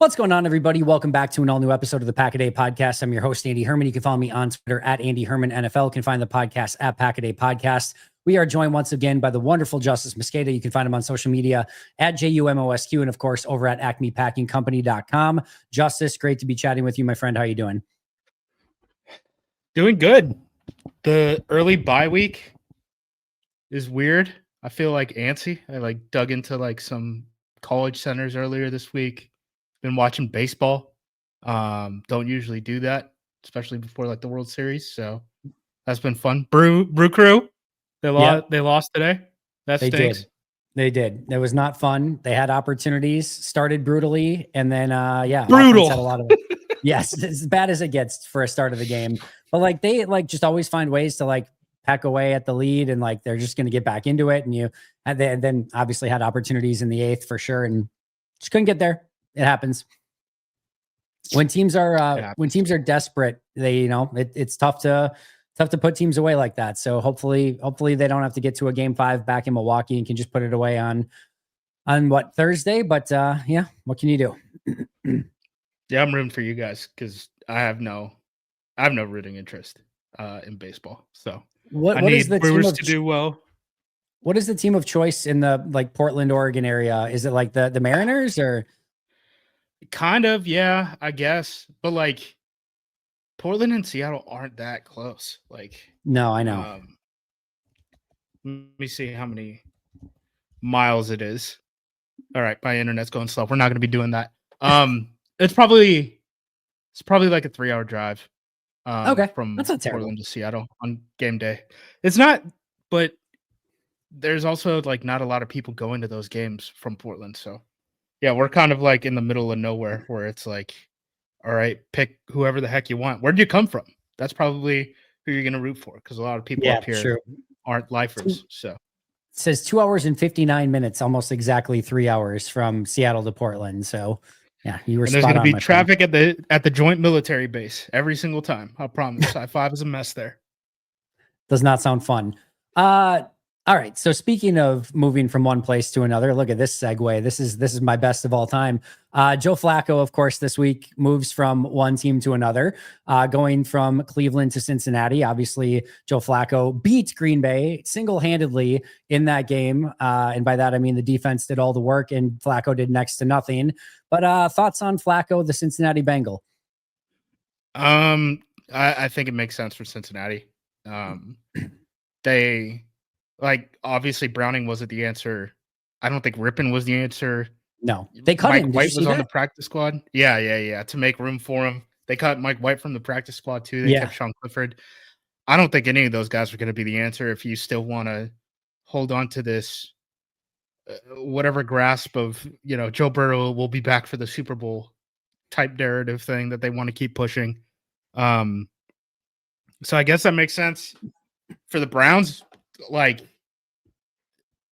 What's going on, everybody? Welcome back to an all-new episode of the Pack-A-Day Podcast. I'm your host, Andy Herman. You can follow me on Twitter at Andy Herman NFL. You can find the podcast at Pack-A-Day Podcast. We are joined once again by the wonderful Justis Mosqueda. You can find him on social media at JUMOSQ and, of course, over at acmepackingcompany.com. Justis, great to be chatting with you, my friend. How are you doing? Doing good. The early bye week is weird. I feel like antsy. I dug into some college centers earlier this week. Been watching baseball. Don't usually do that, especially before the World Series. So that's been fun. Brew Crew. They lost today. That stinks. They did. It was not fun. They had opportunities, started brutally, and then brutal. Had a lot of it. Yes, as bad as it gets for a start of the game. But they just always find ways to peck away at the lead, and they're just going to get back into it. And then obviously had opportunities in the eighth for sure, and just couldn't get there. It happens when teams are desperate. It's tough to put teams away like that. So hopefully they don't have to get to a game 5 back in Milwaukee and can just put it away on Thursday. But what can you do? Yeah, I'm rooting for you guys because I have no rooting interest in baseball. So what is the Brewers to do well? What is the team of choice in the Portland, Oregon area? Is it the Mariners or? Kind of, yeah, I guess. But Portland and Seattle aren't that close. No, I know. Let me see how many miles it is. All right, my internet's going slow. We're not going to be doing that. It's probably a 3-hour drive. From that's not terrible. Portland to Seattle on game day. It's not, but there's also not a lot of people going to those games from Portland. So yeah, we're kind of in the middle of nowhere where it's all right, pick whoever the heck you want. Where'd you come from? That's probably who you're going to root for because a lot of people up here aren't lifers. So it says 2 hours and 59 minutes, almost exactly 3 hours from Seattle to Portland. So yeah, you were. And there's going to be traffic at the joint military base every single time. I promise. I-5 is a mess there. Does not sound fun. All right. So speaking of moving from one place to another, look at this segue. This is my best of all time. Joe Flacco, of course, this week moves from one team to another, going from Cleveland to Cincinnati. Obviously, Joe Flacco beat Green Bay single-handedly in that game. And by that, I mean the defense did all the work and Flacco did next to nothing. But thoughts on Flacco, the Cincinnati Bengal? I think it makes sense for Cincinnati. They... obviously Browning wasn't the answer. I don't think Rippon was the answer. No, they cut Mike him. White was on the practice squad. Yeah. To make room for him. They cut Mike White from the practice squad too. They kept Sean Clifford. I don't think any of those guys are going to be the answer if you still want to hold on to this whatever grasp of, Joe Burrow will be back for the Super Bowl type narrative thing that they want to keep pushing. So I guess that makes sense for the Browns.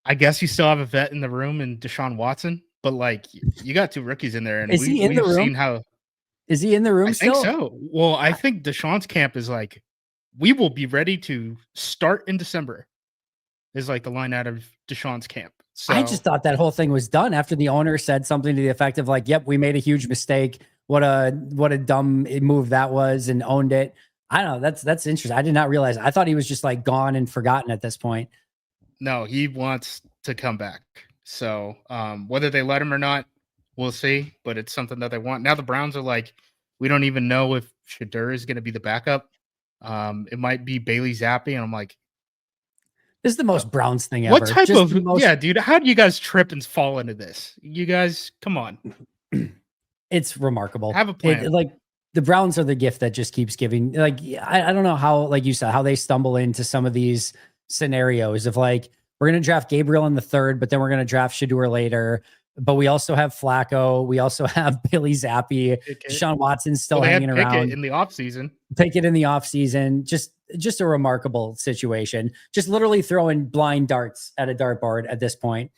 I guess you still have a vet in the room in Deshaun Watson, but you got 2 rookies in there, and we've seen how. Is he in the room? I think so. Well, I think Deshaun's camp is we will be ready to start in December. Is the line out of Deshaun's camp. So I just thought that whole thing was done after the owner said something to the effect of "Yep, we made a huge mistake. What a dumb move that was," and owned it. I don't know. That's interesting. I did not realize. I thought he was just gone and forgotten at this point. No, he wants to come back. So whether they let him or not, we'll see. But it's something that they want. Now the Browns are we don't even know if Shadur is going to be the backup. It might be Bailey Zappi. And I'm this is the most Browns thing ever. What type yeah, dude, how do you guys trip and fall into this? You guys, come on. It's remarkable. Have a plan. The Browns are the gift that just keeps giving. I don't know how, like you said, how they stumble into some of these scenarios of we're going to draft Gabriel in the 3rd, but then we're going to draft Shadur later. But we also have Flacco. We also have Billy Zappi. Deshaun Watson's still hanging around in the offseason. Pickett in the offseason. Just a remarkable situation. Just literally throwing blind darts at a dartboard at this point.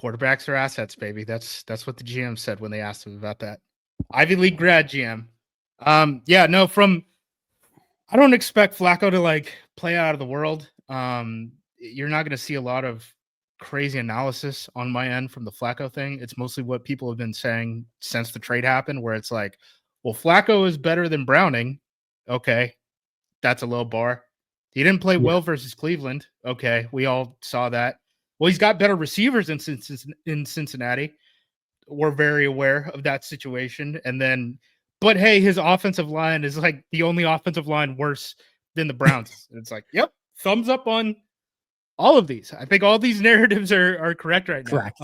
Quarterbacks are assets, baby. That's what the GM said when they asked him about that. Ivy League grad GM. I don't expect Flacco to play out of the world. You're not going to see a lot of crazy analysis on my end from the Flacco thing. It's mostly what people have been saying since the trade happened, where it's like, well, Flacco is better than Browning. Okay, that's a low bar. He didn't play well versus Cleveland. Okay, we all saw that. Well, he's got better receivers in Cincinnati. We're very aware of that situation. And then, but hey, his offensive line is like the only offensive line worse than the Browns. It's like, yep, thumbs up on all of these. I think all these narratives are correct right now. Correct.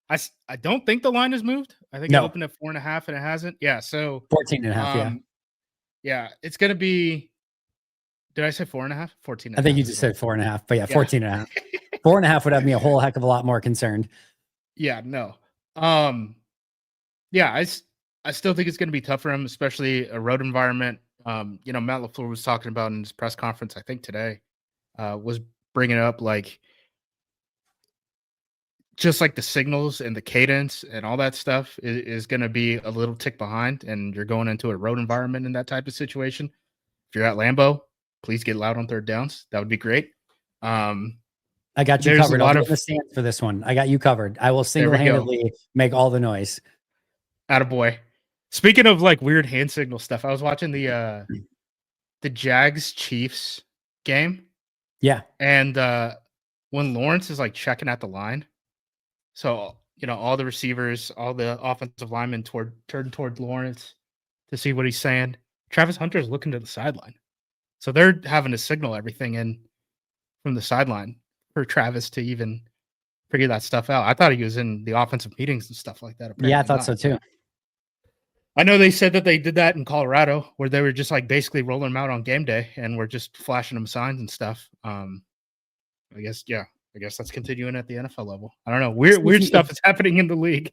I don't think the line has moved. I think it opened at 4.5 and it hasn't. Yeah. So 14.5. Yeah. It's going to be, did I say 4.5? 14. I think you just said 4.5, but 14.5. 4.5 would have me a whole heck of a lot more concerned. Yeah, no. Yeah, I still think it's going to be tough for him, especially a road environment. Matt LaFleur was talking about in his press conference, I think today, was bringing up like just like the signals and the cadence and all that stuff is going to be a little tick behind, and you're going into a road environment in that type of situation. If you're at Lambeau, please get loud on third downs. That would be great. I got you covered. I'll be in the stands for this one. I got you covered. I will single-handedly make all the noise. Attaboy. Speaking of like weird hand signal stuff, I was watching the Jags Chiefs game. Yeah. And when Lawrence is like checking at the line, so all the receivers, all the offensive linemen turn toward Lawrence to see what he's saying. Travis Hunter is looking to the sideline. So they're having to signal everything in from the sideline for Travis to even figure that stuff out. I thought he was in the offensive meetings and stuff like that. Yeah, I thought so too. I know they said that they did that in Colorado, where they were just like basically rolling them out on game day and we're just flashing them signs and stuff. I guess that's continuing at the NFL level. I don't know. Weird stuff is happening in the league.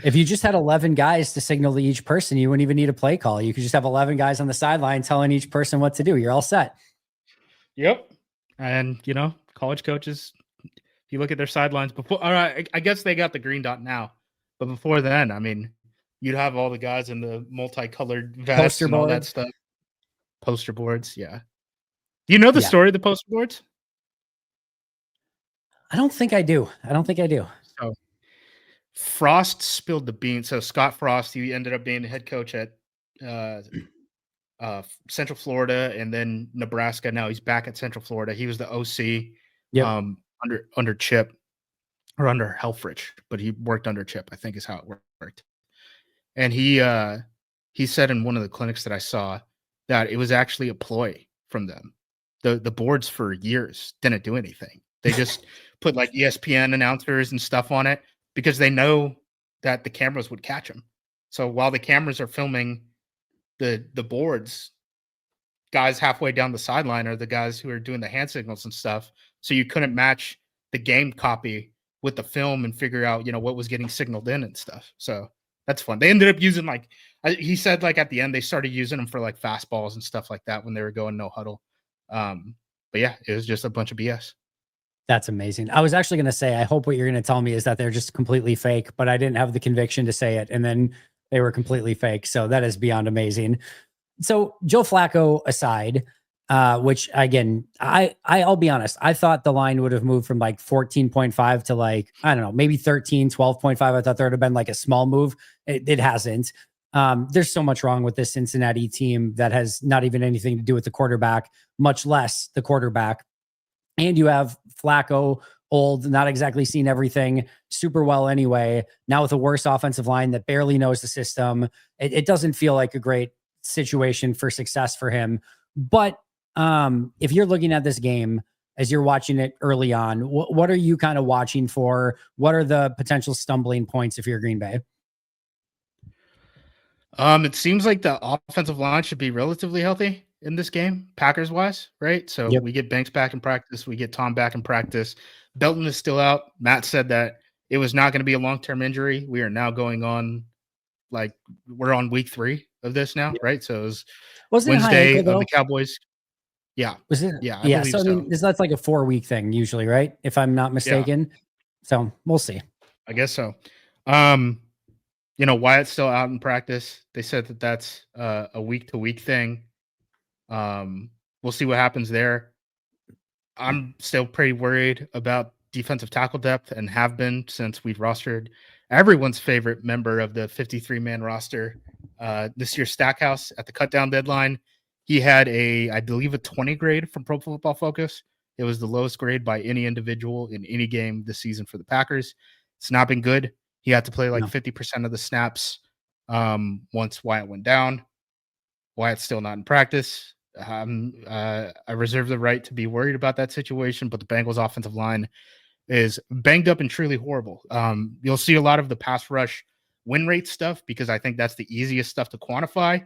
If you just had 11 guys to signal to each person, you wouldn't even need a play call. You could just have 11 guys on the sideline telling each person what to do. You're all set. Yep. And, college coaches, if you look at their sidelines before, all right, I guess they got the green dot now. But before then, I mean, you'd have all the guys in the multicolored vests and all that stuff. Poster boards, yeah. Do you know the story of the poster boards? I don't think I do. So Frost spilled the beans. So Scott Frost, he ended up being the head coach at Central Florida and then Nebraska. Now he's back at Central Florida. He was the OC under Chip or under Helfrich, but he worked under Chip, I think is how it worked. And he said in one of the clinics that I saw that it was actually a ploy from them. The boards for years didn't do anything. They just put like ESPN announcers and stuff on it because they know that the cameras would catch them. So while the cameras are filming the boards, guys halfway down the sideline are the guys who are doing the hand signals and stuff. So you couldn't match the game copy with the film and figure out, what was getting signaled in and stuff. So that's fun. They ended up using he said like at the end, they started using them for like fastballs and stuff like that when they were going no huddle. But yeah, it was just a bunch of BS. That's amazing. I was actually going to say, I hope what you're going to tell me is that they're just completely fake, but I didn't have the conviction to say it. And then they were completely fake. So that is beyond amazing. So Joe Flacco aside, which again, I'll be honest, I thought the line would have moved from like 14.5 to like, I don't know, maybe 13, 12.5. I thought there would have been like a small move. It hasn't. There's so much wrong with this Cincinnati team that has not even anything to do with the quarterback, much less the quarterback. And you have Flacco, old, not exactly seen everything super well anyway. Now with a worse offensive line that barely knows the system, it doesn't feel like a great situation for success for him. But if you're looking at this game as you're watching it early on, what are you kind of watching for? What are the potential stumbling points if you're Green Bay? It seems like the offensive line should be relatively healthy in this game, Packers wise, right? So we get Banks back in practice. We get Tom back in practice. Belton is still out. Matt said that it was not going to be a long-term injury. We are now going on, we're on week 3 of this now, right? So it was Wednesday of the Cowboys. Yeah. Was it? Yeah. I so I mean, that's like a 4-week thing usually, right? If I'm not mistaken. Yeah. So we'll see. I guess so. Wyatt's still out in practice. They said that that's a week-to-week thing. We'll see what happens there. I'm still pretty worried about defensive tackle depth and have been since we've rostered everyone's favorite member of the 53-man roster this year, Stackhouse, at the cutdown deadline. He had I believe, a 20 grade from Pro Football Focus. It was the lowest grade by any individual in any game this season for the Packers. It's not been good. He had to play like 50% of the snaps once Wyatt went down. Wyatt's still not in practice. I reserve the right to be worried about that situation, but the Bengals offensive line is banged up and truly horrible. You'll see a lot of the pass rush win rate stuff because I think that's the easiest stuff to quantify.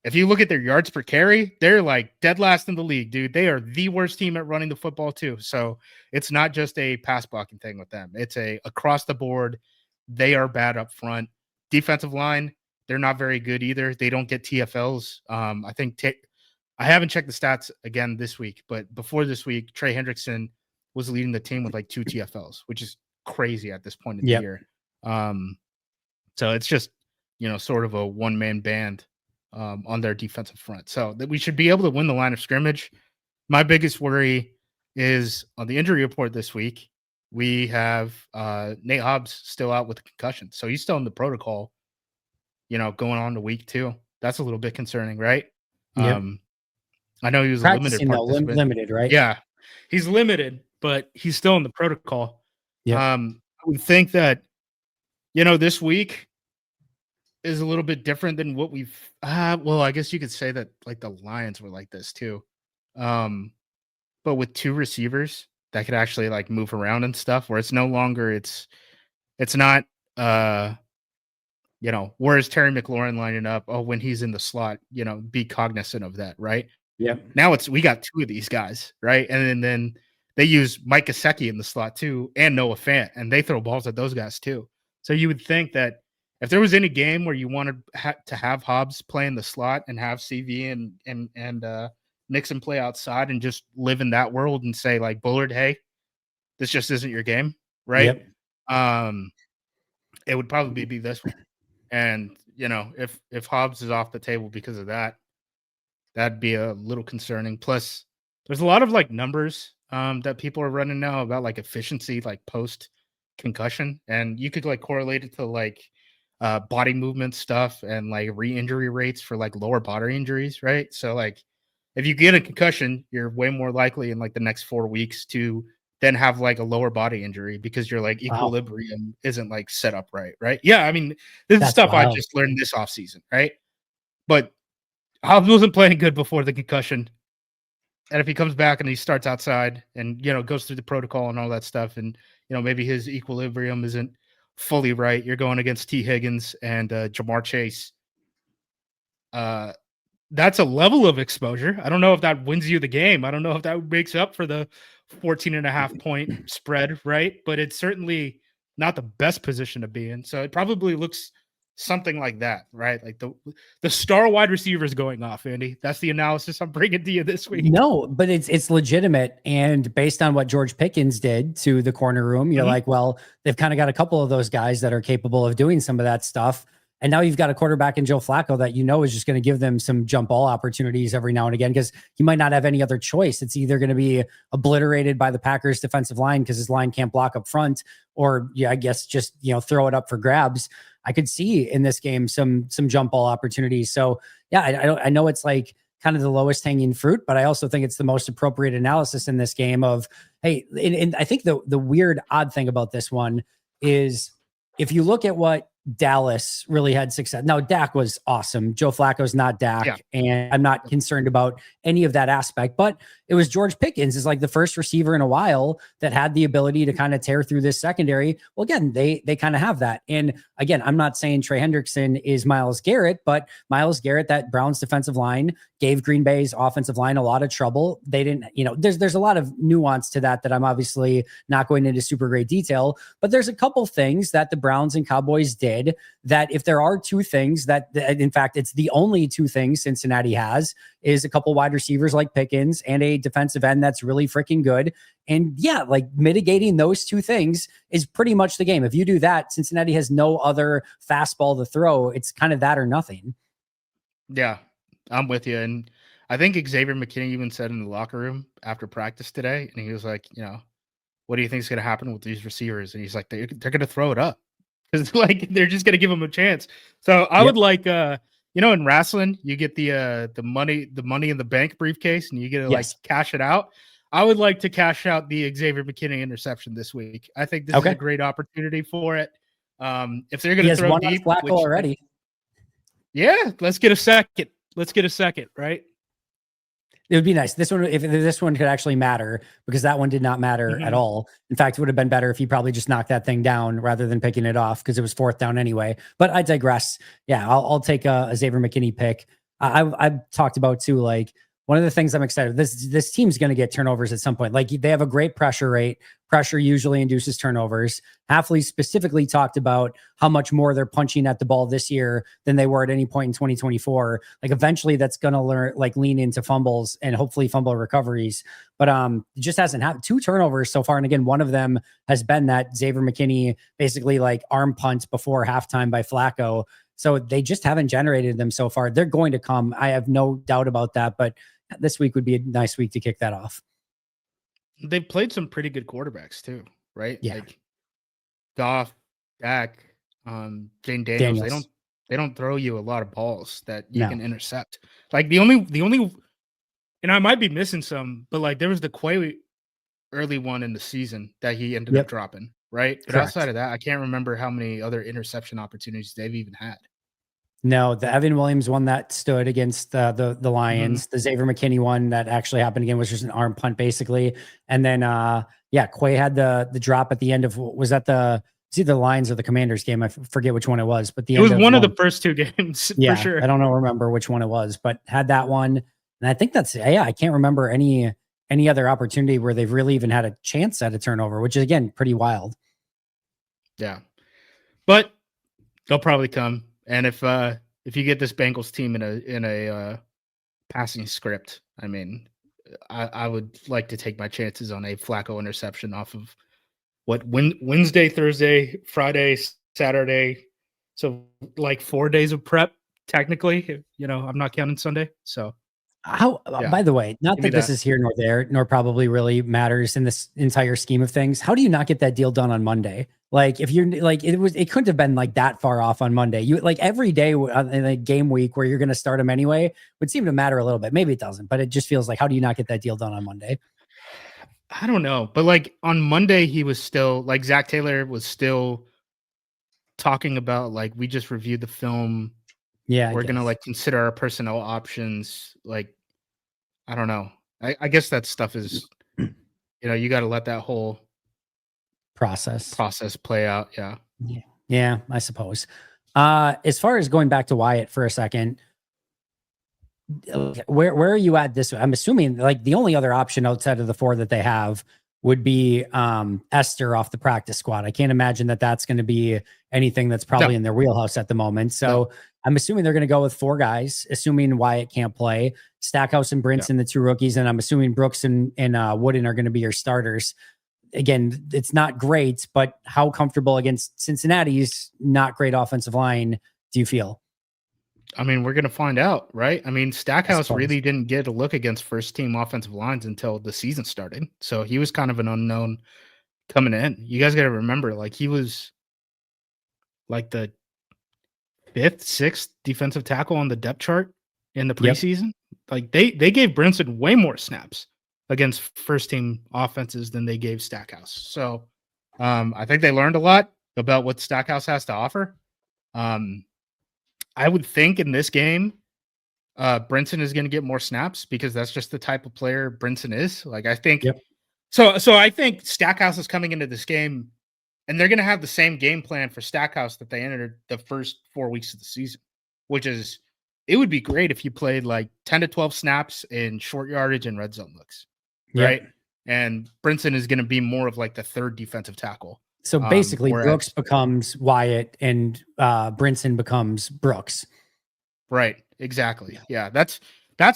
If you look at their yards per carry, they're like dead last in the league, dude. They are the worst team at running the football too. So it's not just a pass blocking thing with them. It's a across the board. They are bad up front. Defensive line, they're not very good either. They don't get TFLs. I think I haven't checked the stats again this week, but before this week, Trey Hendrickson was leading the team with like 2 TFLs, which is crazy at this point in the year. So it's just, sort of a one-man band on their defensive front. So that we should be able to win the line of scrimmage. My biggest worry is on the injury report this week. We have Nate Hobbs still out with a concussion. So he's still in the protocol, going on to week 2. That's a little bit concerning, right? Yep. I know he was a limited participant. Limited, right? Yeah, he's limited, but he's still in the protocol. Yep. I would think that, this week is a little bit different than what we've. Well, I guess you could say that like the Lions were like this too, but with 2 receivers that could actually like move around and stuff, where it's no longer it's not. Where's Terry McLaurin lining up? Oh, when he's in the slot, be cognizant of that, right? Yeah. Now we got 2 of these guys, right? And then they use Mike Gesicki in the slot too, and Noah Fant, and they throw balls at those guys too. So you would think that if there was any game where you wanted to have Hobbs play in the slot and have CV and Nixon play outside and just live in that world and say like, Bullard, hey, this just isn't your game, right? Yep. It would probably be this one. And if Hobbs is off the table because of that, that'd be a little concerning. Plus, there's a lot of like numbers that people are running now about like efficiency, like post concussion, and you could like correlate it to like body movement stuff and like re-injury rates for like lower body injuries, right? So like if you get a concussion, you're way more likely in like the next 4 weeks to then have like a lower body injury because your like equilibrium isn't like set up right? Yeah, I mean, this is stuff wild. I just learned this offseason, right? But Hobbs wasn't playing good before the concussion. And if he comes back and he starts outside and, goes through the protocol and all that stuff, and, maybe his equilibrium isn't fully right, you're going against T. Higgins and Jamar Chase. That's a level of exposure. I don't know if that wins you the game. I don't know if that makes up for the 14.5 point spread, right? But it's certainly not the best position to be in. So it probably looks something like that, right? Like the star wide receivers going off, Andy. That's the analysis I'm bringing to you this week. No, but it's legitimate. And based on what George Pickens did to the corner room, you're like, well, they've kind of got a couple of those guys that are capable of doing some of that stuff. And now you've got a quarterback in Joe Flacco that is just going to give them some jump ball opportunities every now and again because he might not have any other choice. It's either going to be obliterated by the Packers defensive line because his line can't block up front, or I guess just throw it up for grabs. I could see in this game some jump ball opportunities. So yeah, I know it's like kind of the lowest hanging fruit, but I also think it's the most appropriate analysis in this game of, hey, and I think the weird odd thing about this one is if you look at what Dallas really had success. Now, Dak was awesome. Joe Flacco's not Dak, and I'm not concerned about any of that aspect, but it was George Pickens is like the first receiver in a while that had the ability to kind of tear through this secondary. Well, again, they kind of have that. And again, I'm not saying Trey Hendrickson is Myles Garrett, but Myles Garrett, that Browns defensive line gave Green Bay's offensive line a lot of trouble. They didn't, there's a lot of nuance to that I'm obviously not going into super great detail, but there's a couple things that the Browns and Cowboys did that if there are 2 things that, in fact, it's the only 2 things Cincinnati has is a couple wide receivers like Pickens and a defensive end that's really freaking good. And yeah, like mitigating those 2 things is pretty much the game. If you do that, Cincinnati has no other fastball to throw. It's kind of that or nothing. Yeah, I'm with you. And I think Xavier McKinney even said in the locker room after practice today, and he was like, what do you think is going to happen with these receivers? And he's like, they're going to throw it up because like they're just going to give them a chance. So I would like, in wrestling, you get the money in the bank briefcase, and you get to like cash it out. I would like to cash out the Xavier McKinney interception this week. I think this is a great opportunity for it. If they're going to throw deep, Flacco already. Yeah, let's get a second. Right? It would be nice. If this one could actually matter, because that one did not matter at all. In fact, it would have been better if he probably just knocked that thing down rather than picking it off, because it was 4th down anyway. But I digress. Yeah, I'll take a Xavier McKinney pick. I've talked about too, like, one of the things I'm excited, this team's going to get turnovers at some point. Like, they have a great pressure rate. Pressure usually induces turnovers. Hafley specifically talked about how much more they're punching at the ball this year than they were at any point in 2024. Like, eventually that's going to lean into fumbles and hopefully fumble recoveries. But it just hasn't happened. 2 turnovers so far. And again, one of them has been that Xavier McKinney basically like arm punt before halftime by Flacco. So they just haven't generated them so far. They're going to come. I have no doubt about that. But this week would be a nice week to kick that off. They've played some pretty good quarterbacks too, right? Yeah. Like Goff, Dak, Jane Daniels. They don't throw you a lot of balls that you can intercept. Like the only, and I might be missing some, but like there was the Quay early one in the season that he ended up dropping, right? But outside of that, I can't remember how many other interception opportunities they've even had. No, the Evan Williams one that stood against the Lions, the Xavier McKinney one that actually happened again was just an arm punt basically. And then Quay had the drop at the end of, was that it's either the Lions or the Commanders game? I forget which one it was, but it was one of the first 2 games for sure. I don't remember which one it was, but had that one. And I think that's I can't remember any other opportunity where they've really even had a chance at a turnover, which is again pretty wild. Yeah, but they'll probably come. And if you get this Bengals team in a passing script, I mean, I would like to take my chances on a Flacco interception off of Wednesday, Thursday, Friday, Saturday. So like 4 days of prep, technically, I'm not counting Sunday. So by the way, not that this is here nor there, nor probably really matters in this entire scheme of things. How do you not get that deal done on Monday? Like, if you're like, it couldn't have been like that far off on Monday. You like every day in a game week where you're going to start them anyway would seem to matter a little bit. Maybe it doesn't, but it just feels like, how do you not get that deal done on Monday? I don't know. But like on Monday, he was still like, Zach Taylor was still talking about like, we just reviewed the film. Yeah, we're going to like consider our personnel options. Like, I don't know. I guess that stuff is, you got to let that whole process play out. Yeah, I suppose. As far as going back to Wyatt for a second, where are you at this? I'm assuming like the only other option outside of the 4 that they have would be Esther off the practice squad. I can't imagine that that's going to be anything that's probably in their wheelhouse at the moment. So I'm assuming they're going to go with 4 guys, assuming Wyatt can't play. Stackhouse and Brinson, the 2 rookies, and I'm assuming Brooks and Wooden are going to be your starters. Again, it's not great, but how comfortable against Cincinnati's not great offensive line do you feel? I mean, we're going to find out, right? I mean, Stackhouse really didn't get a look against first-team offensive lines until the season started. So he was kind of an unknown coming in. You guys got to remember, like, he was like the 5th, 6th defensive tackle on the depth chart in the preseason. Like, they gave Brinson way more snaps against first-team offenses than they gave Stackhouse. So I think they learned a lot about what Stackhouse has to offer. I would think in this game, Brinson is going to get more snaps because that's just the type of player Brinson is. Like, I think so I think Stackhouse is coming into this game and they're going to have the same game plan for Stackhouse that they entered the first 4 weeks of the season, which is, it would be great if you played like 10 to 12 snaps in short yardage and red zone looks, right? And Brinson is going to be more of like the 3rd defensive tackle. So basically, Brooks becomes Wyatt and Brinson becomes Brooks. Right. Exactly. Yeah. That's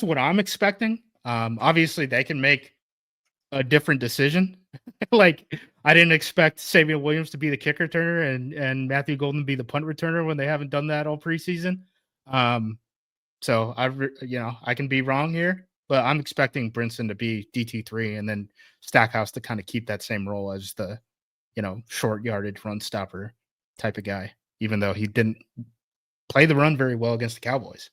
what I'm expecting. Obviously, they can make a different decision. Like, I didn't expect Savion Williams to be the kick returner and Matthew Golden to be the punt returner when they haven't done that all preseason. So I can be wrong here. But I'm expecting Brinson to be DT3 and then Stackhouse to kind of keep that same role as the, short yardage run stopper type of guy, even though he didn't play the run very well against the Cowboys.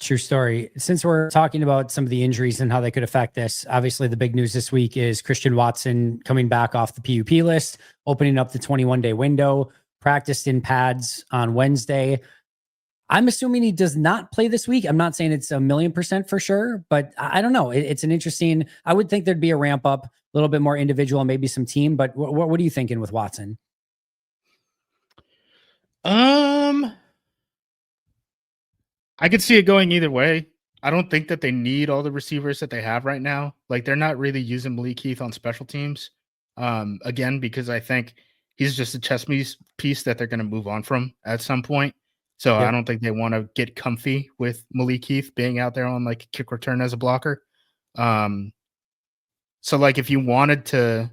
True story. Since we're talking about some of the injuries and how they could affect this, obviously the big news this week is Christian Watson coming back off the PUP list, opening up the 21-day window, practiced in pads on Wednesday. I'm assuming he does not play this week. I'm not saying it's 1,000,000% for sure, but I don't know. It's an interesting, I would think there'd be a ramp up, a little bit more individual, maybe some team, but what are you thinking with Watson? I could see it going either way. I don't think that they need all the receivers that they have right now. Like, they're not really using Malik Heath on special teams. Again, because I think he's just a chess piece that they're going to move on from at some point. So Yep. I don't think they want to get comfy with Malik Heath being out there on like kick return as a blocker. So like if you wanted to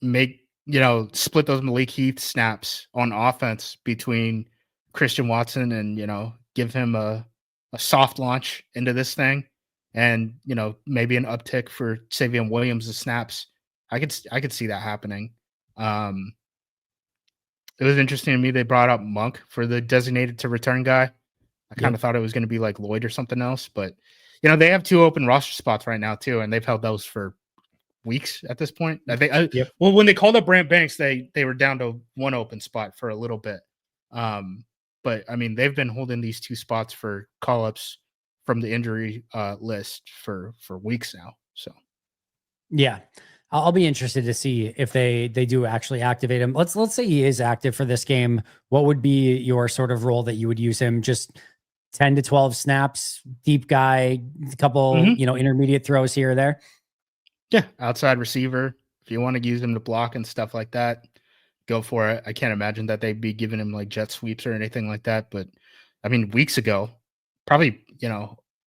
make, split those Malik Heath snaps on offense between Christian Watson and, give him a soft launch into this thing and, maybe an uptick for Savion Williams' snaps. I could see that happening. It was interesting to me they brought up Monk for the designated to return guy. I kind of thought it was going to be like Lloyd or something else, but they have 2 open roster spots right now too, and they've held those for weeks at this point. I think. Well, when they called up Brant Banks, they were down to 1 open spot for a little bit. But I mean, they've been holding these 2 spots for call-ups from the injury list for weeks now. So, yeah, I'll be interested to see if they do actually activate him. Let's say he is active for this game. What would be your sort of role that you would use him? Just 10 to 12 snaps, deep guy, a couple, intermediate throws here or there. Yeah, outside receiver. If you want to use him to block and stuff like that, go for it. I can't imagine that they'd be giving him like jet sweeps or anything like that. But I mean, weeks ago, probably,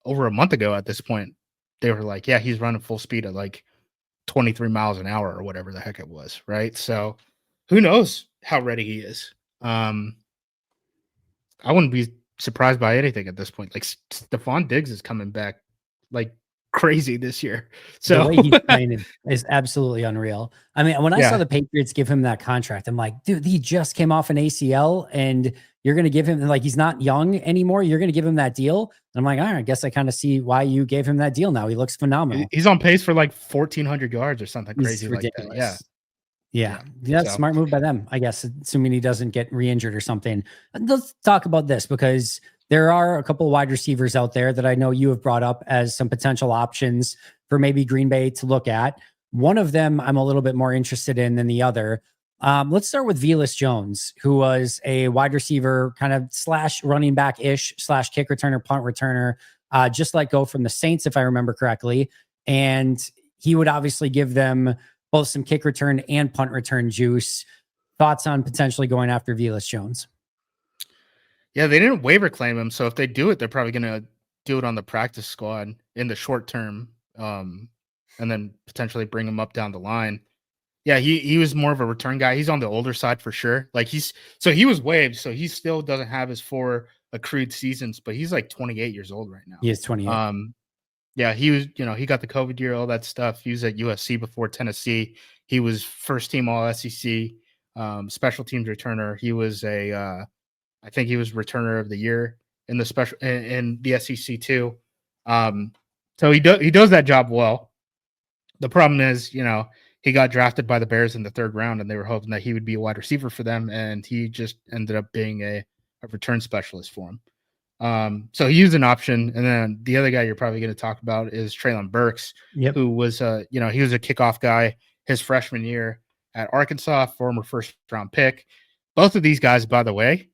over a month ago at this point, they were like, yeah, he's running full speed at like 23 miles an hour or whatever the heck it was. Right. So who knows how ready he is. I wouldn't be surprised by anything at this point. Like Stephon Diggs is coming back like crazy this year. So the way he's playing is absolutely unreal. I mean, when I saw the Patriots give him that contract, I'm like, dude, he just came off an ACL and you're going to give him, like, he's not young anymore. You're going to give him that deal. And I'm like, all right, I guess I kind of see why you gave him that deal now. He looks phenomenal. He's on pace for like 1,400 yards or something crazy like that. Yeah. That's a smart move by them, I guess, assuming he doesn't get re-injured or something. Let's talk about this because there are a couple of wide receivers out there that I know you have brought up as some potential options for maybe Green Bay to look at. One of them I'm a little bit more interested in than the other. Let's start with Velus Jones, who was a wide receiver kind of / running back-ish / kick returner, punt returner, just let go from the Saints, if I remember correctly. And he would obviously give them both some kick return and punt return juice. Thoughts on potentially going after Velus Jones? Yeah, they didn't waiver claim him, so if they do it, they're probably going to do it on the practice squad in the short term, and then potentially bring him up down the line. Yeah, he was more of a return guy. He's on the older side for sure. Like he was waived, so he still doesn't have his 4 accrued seasons, but he's like 28 years old right now. He is 28. Yeah, he was, he got the COVID year, all that stuff. He was at USC before Tennessee. He was first team All SEC, special teams returner. He was I think he was returner of the year in the special in the SEC too. So he does that job well. The problem is, he got drafted by the Bears in the 3rd round, and they were hoping that he would be a wide receiver for them, and he just ended up being a return specialist for him. So he's an option, and then the other guy you're probably going to talk about is Treylon Burks, who was he was a kickoff guy his freshman year at Arkansas, former 1st round pick. Both of these guys, by the way,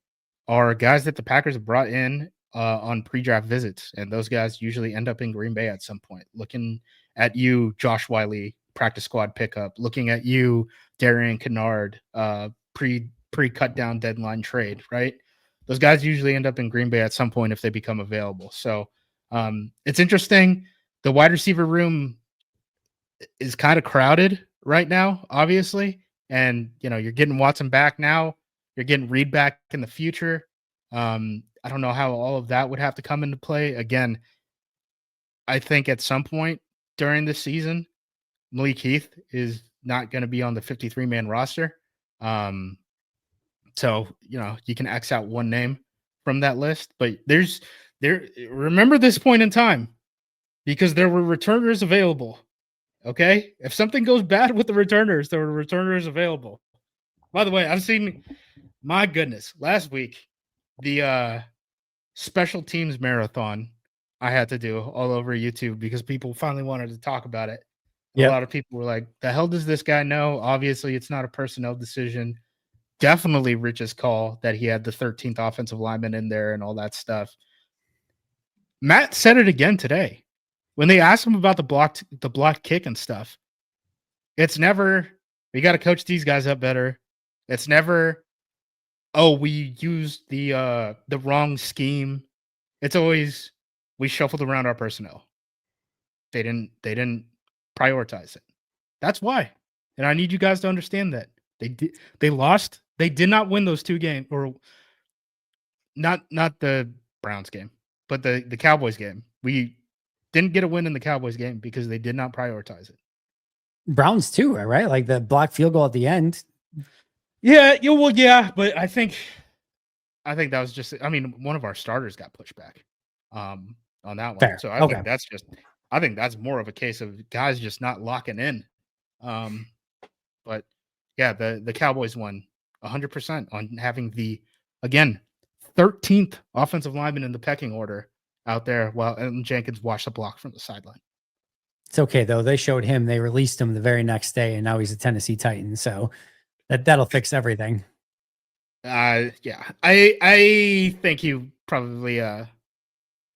are guys that the Packers have brought in on pre-draft visits, and those guys usually end up in Green Bay at some point. Looking at you, Josh Wiley, practice squad pickup. Looking at you, Darian Kennard, pre-cut down deadline trade, right? Those guys usually end up in Green Bay at some point if they become available. So it's interesting. The wide receiver room is kind of crowded right now, obviously. And, you're getting Watson back now. You're getting Reed back in the future. I don't know how all of that would have to come into play. Again, I think at some point during the season, Malik Heath is not going to be on the 53-man roster. So, you can X out one name from that list, but remember this point in time because there were returners available. Okay. If something goes bad with the returners, there were returners available. By the way, I've seen, my goodness, last week, the special teams marathon I had to do all over YouTube because people finally wanted to talk about it. A lot of people were like, the hell does this guy know? Obviously, it's not a personnel decision. Definitely Rich's call that he had the 13th offensive lineman in there and all that stuff. Matt said it again today. When they asked him about the blocked kick and stuff, it's never, we got to coach these guys up better. It's never, oh, we used the wrong scheme. It's always, we shuffled around our personnel. They didn't prioritize it. That's why. And I need you guys to understand that. They lost. They did not win those 2 games, or not the Browns game, but the Cowboys game. We didn't get a win in the Cowboys game because they did not prioritize it. Browns too, right? Like the blocked field goal at the end. Yeah, but I think that was just, one of our starters got pushed back on that one. Fair. So I think that's more of a case of guys just not locking in. But yeah, the Cowboys won 100% on having the, again, 13th offensive lineman in the pecking order out there while Elton Jenkins watched the block from the sideline. It's okay though. They showed him, they released him the very next day, and now he's a Tennessee Titan. So that'll fix everything. Yeah. I think he probably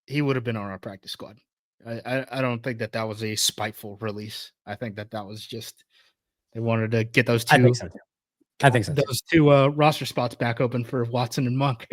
he would have been on our practice squad. I don't think that was a spiteful release. I think that was just, they wanted to get those two. I think so too. Those 2 roster spots back open for Watson and Monk.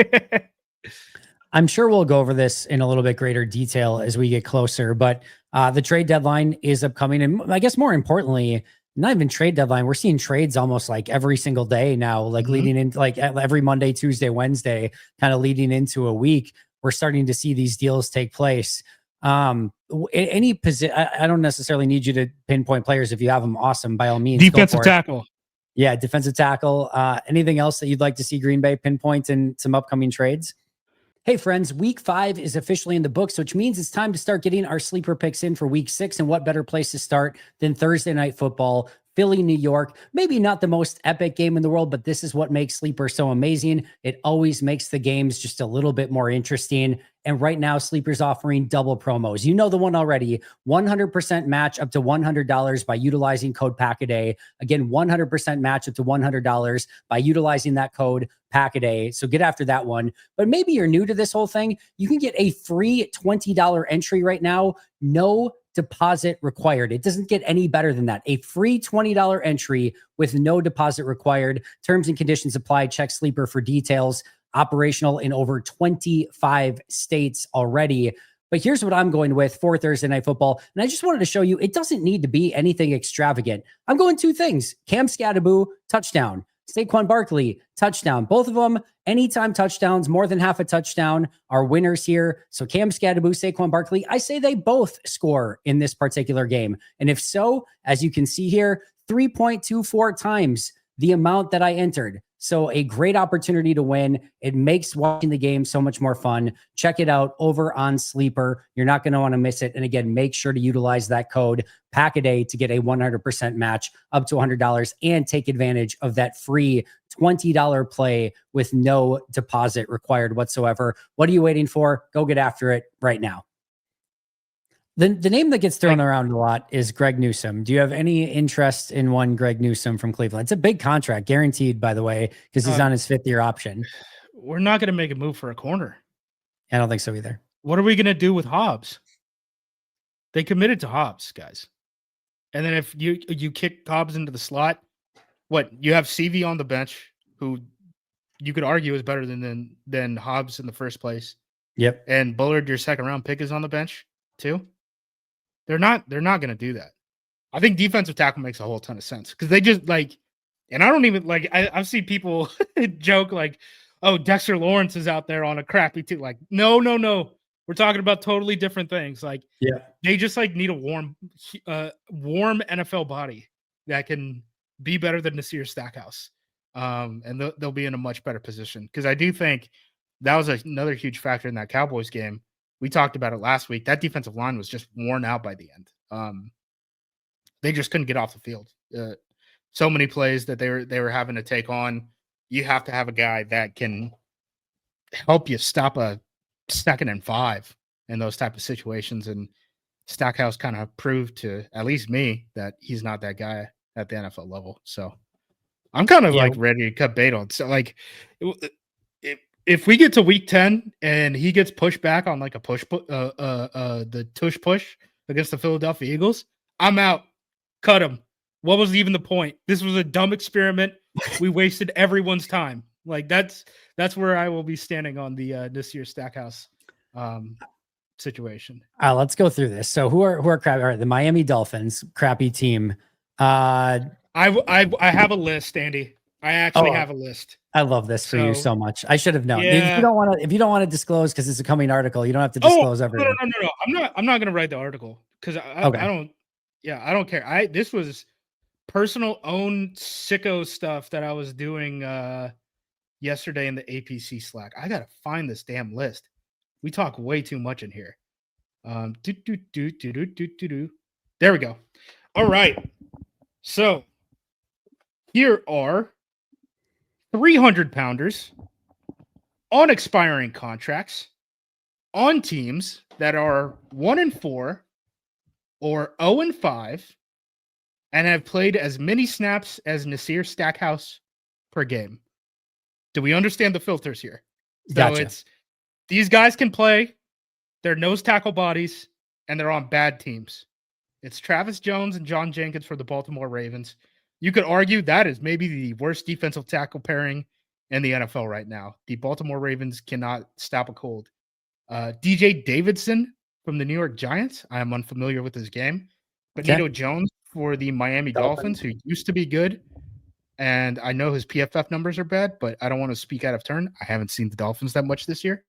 I'm sure we'll go over this in a little bit greater detail as we get closer, but the trade deadline is upcoming. And I guess more importantly, not even trade deadline, we're seeing trades almost like every single day now, like leading into like every Monday, Tuesday, Wednesday, kind of leading into a week. We're starting to see these deals take place. Any position, I don't necessarily need you to pinpoint players. If you have them, awesome, by all means. Defensive tackle. Yeah, defensive tackle. Anything else that you'd like to see Green Bay pinpoint in some upcoming trades? Hey friends, week 5 is officially in the books, which means it's time to start getting our sleeper picks in for week 6. And what better place to start than Thursday Night Football, Philly, New York. Maybe not the most epic game in the world, but this is what makes Sleeper so amazing. It always makes the games just a little bit more interesting. And right now, Sleeper's offering double promos. You know the one already. 100% match up to $100 by utilizing code PACKADAY. Again, 100% match up to $100 by utilizing that code PACKADAY. So get after that one. But maybe you're new to this whole thing. You can get a free $20 entry right now. No deposit required. It doesn't get any better than that. A free $20 entry with no deposit required. Terms and conditions apply. Check Sleeper for details. Operational in over 25 states already. But here's what I'm going with for Thursday Night Football. And I just wanted to show you, it doesn't need to be anything extravagant. I'm going 2 things. Cam Scadaboo, touchdown. Saquon Barkley, touchdown. Both of them, anytime touchdowns, more than half a touchdown, are winners here. So Cam Scadaboo, Saquon Barkley, I say they both score in this particular game. And if so, as you can see here, 3.24 times the amount that I entered. So a great opportunity to win. It makes watching the game so much more fun. Check it out over on Sleeper. You're not going to want to miss it. And again, make sure to utilize that code PACKADAY to get a 100% match up to $100 and take advantage of that free $20 play with no deposit required whatsoever. What are you waiting for? Go get after it right now. The name that gets thrown around a lot is Greg Newsome. Do you have any interest in one Greg Newsome from Cleveland? It's a big contract, guaranteed, by the way, because he's on his 5th-year option. We're not going to make a move for a corner. I don't think so either. What are we going to do with Hobbs? They committed to Hobbs, guys. And then if you kick Hobbs into the slot, what? You have CV on the bench, who you could argue is better than Hobbs in the first place. Yep. And Bullard, your second-round pick, is on the bench too. They're not going to do that. I think defensive tackle makes a whole ton of sense because they just and I don't even I've seen people joke like, oh, Dexter Lawrence is out there on a crappy team. Like, no. We're talking about totally different things. Like, they just like need a warm NFL body that can be better than Nasir Stackhouse. And they'll be in a much better position. Because I do think that was another huge factor in that Cowboys game. We talked about it last week. That defensive line was just worn out by the end. They just couldn't get off the field. So many plays that they were having to take on. You have to have a guy that can help you stop a 2nd and 5 in those type of situations. And Stackhouse kind of proved to at least me that he's not that guy at the NFL level. So I'm kind of like ready to cut bait on. So like, if we get to week 10 and he gets pushed back on like a the tush push against the Philadelphia Eagles, I'm out. Cut him. What was even the point? This was a dumb experiment. We wasted everyone's time. Like that's where I will be standing on the this year's Stackhouse situation. All right, let's go through this. So who are crappy? All right, the Miami Dolphins, crappy team. I have a list, Andy. I actually have a list. I love this for you so much. I should have known. Yeah. If you don't want to disclose because it's a coming article, you don't have to disclose everything. No. I'm not gonna write the article because I don't. Yeah, I don't care. This was personal own sicko stuff that I was doing yesterday in the APC Slack. I gotta find this damn list. We talk way too much in here. There we go. All right. So here are 300-pounders on expiring contracts on teams that are 1-4 or 0-5 and have played as many snaps as Nasir Stackhouse per game. Do we understand the filters here? Gotcha. So it's these guys can play, they're nose tackle bodies, and they're on bad teams. It's Travis Jones and John Jenkins for the Baltimore Ravens. You could argue that is maybe the worst defensive tackle pairing in the NFL right now. The Baltimore Ravens cannot stop a cold. DJ Davidson from the New York Giants. I am unfamiliar with his game. Benito Jones for the Miami Dolphins, who used to be good. And I know his PFF numbers are bad, but I don't want to speak out of turn. I haven't seen the Dolphins that much this year.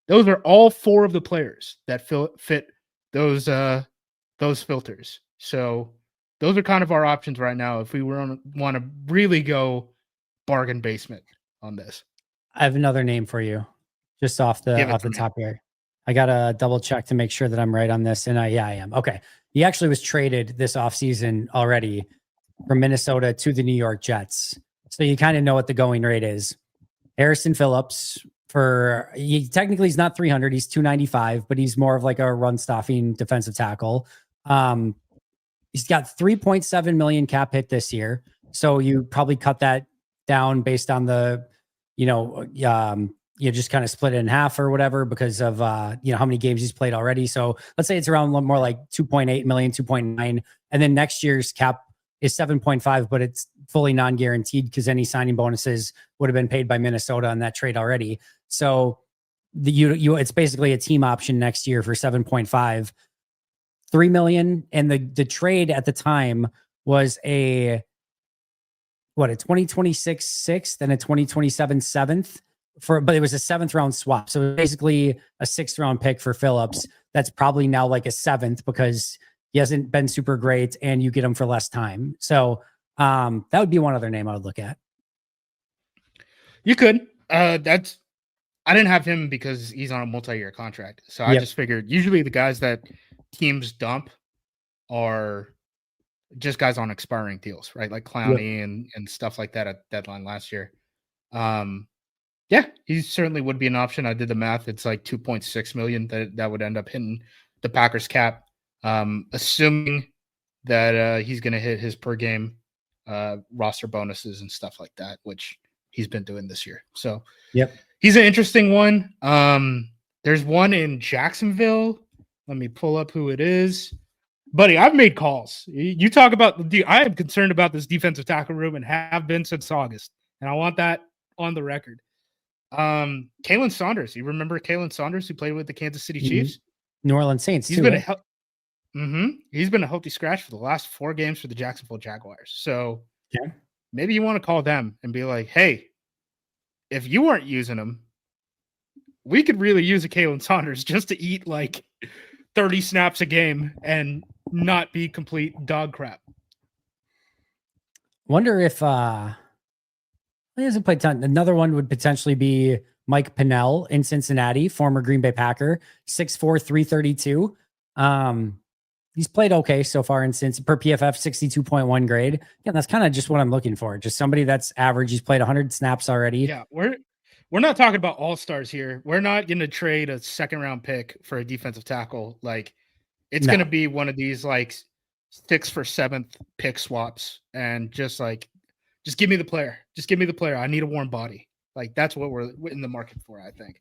Those are all 4 of the players that fit those filters. So those are kind of our options right now if we want to really go bargain basement on this. I have another name for you, just off the top here. I got to double check to make sure that I'm right on this. And I am. Okay. He actually was traded this offseason already from Minnesota to the New York Jets. So you kind of know what the going rate is. Harrison Phillips technically he's not 300, he's 295, but he's more of like a run stopping defensive tackle. He's got 3.7 million cap hit this year. So you probably cut that down based on the, you just kind of split it in half or whatever because of, how many games he's played already. So let's say it's around more like 2.8 million, 2.9. And then next year's cap is 7.5, but it's fully non-guaranteed because any signing bonuses would have been paid by Minnesota on that trade already. So it's basically a team option next year for 7.5, 3 million. And the trade at the time was a 2026 6th and a 2027 7th but it was a 7th round swap. So basically a 6th round pick for Phillips. That's probably now like a 7th because he hasn't been super great and you get him for less time. So that would be one other name I would look at. You could. I didn't have him because he's on a multi-year contract. So I just figured usually the guys that teams dump are just guys on expiring deals, right? Like Clowney and stuff like that at deadline last year. He certainly would be an option. I did the math. It's like 2.6 million that would end up hitting the Packers cap. Assuming that he's going to hit his per game roster bonuses and stuff like that, which he's been doing this year. So he's an interesting one. There's one in Jacksonville. Let me pull up who it is. Buddy, I've made calls. You talk about I am concerned about this defensive tackle room and have been since August. And I want that on the record. Kalen Saunders. You remember Kalen Saunders who played with the Kansas City Chiefs? New Orleans Saints. He's been he's been a healthy scratch for the last 4 games for the Jacksonville Jaguars. So maybe you want to call them and be like, hey, if you weren't using him, we could really use a Kalen Saunders just to eat like 30 snaps a game and not be complete dog crap. Wonder if he hasn't played ton. Another one would potentially be Mike Pennell in Cincinnati, former Green Bay Packer, 6'4", 332. He's played okay so far in Cincy per PFF, 62.1 grade. Yeah, that's kind of just what I'm looking for. Just somebody that's average. He's played 100 snaps already. Yeah, we're not talking about all-stars here. We're not going to trade a second-round pick for a defensive tackle. Like, it's going to be one of these like 6th for 7th pick swaps, and just give me the player. Just give me the player. I need a warm body. Like, that's what we're in the market for, I think.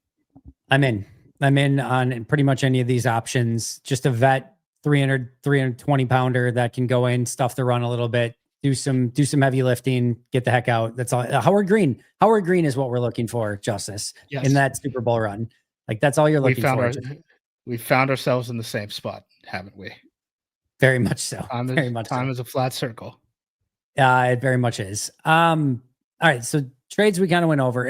I'm in on pretty much any of these options. Just a vet, 320 pounder that can go in, stuff the run a little bit, do some heavy lifting, get the heck out. That's all. Howard Green is what we're looking for, Justis, in that Super Bowl run. Like, that's all you're looking for. We found ourselves in the same spot, haven't we? Very much so. Time is a flat circle. It very much is. All right. So trades we kind of went over.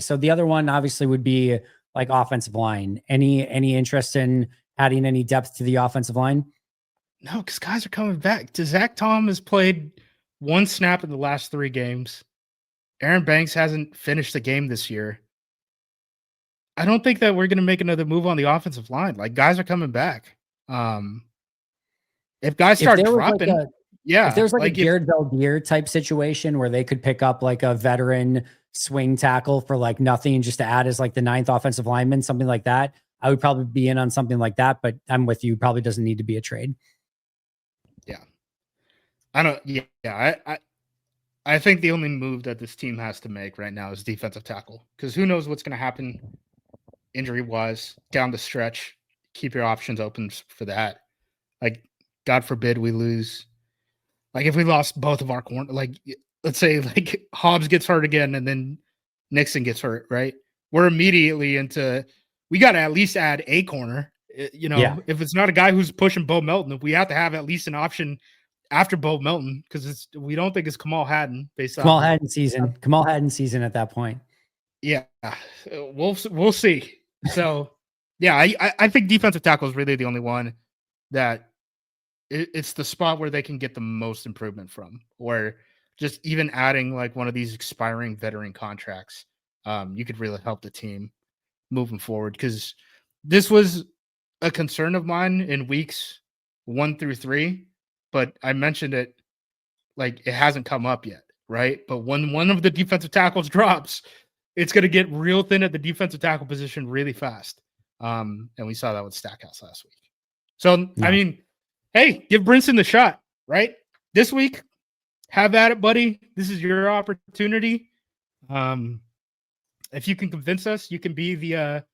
So the other one obviously would be like offensive line. Any interest in adding any depth to the offensive line? No, because guys are coming back. Zach Tom has played 1 snap in the last 3 games. Aaron Banks hasn't finished the game this year. I don't think that we're going to make another move on the offensive line. Like, guys are coming back. If guys start dropping, if there's like a Jared Valdir type situation where they could pick up like a veteran swing tackle for like nothing, just to add as like the 9th offensive lineman, something like that, I would probably be in on something like that. But I'm with you. Probably doesn't need to be a trade. Yeah, I think the only move that this team has to make right now is defensive tackle, because who knows what's going to happen injury wise down the stretch. Keep your options open for that. Like, God forbid we lose. Like, if we lost both of our corner, like, let's say like Hobbs gets hurt again and then Nixon gets hurt, right? We're immediately into, we got to at least add a corner. If it's not a guy who's pushing Bo Melton, we have to have at least an option after Bo Melton, because we don't think it's Kamal Hadden based on Kamal Hadden season at that point. Yeah, we'll see. So, yeah, I think defensive tackle is really the only one that it's the spot where they can get the most improvement from, or just even adding like one of these expiring veteran contracts. You could really help the team moving forward, because this was a concern of mine in weeks 1 through 3, but I mentioned it, like, it hasn't come up yet, right? But when one of the defensive tackles drops, it's going to get real thin at the defensive tackle position really fast. And we saw that with Stackhouse last week. So, I mean, hey, give Brinson the shot, right? This week, have at it, buddy. This is your opportunity. If you can convince us, you can be the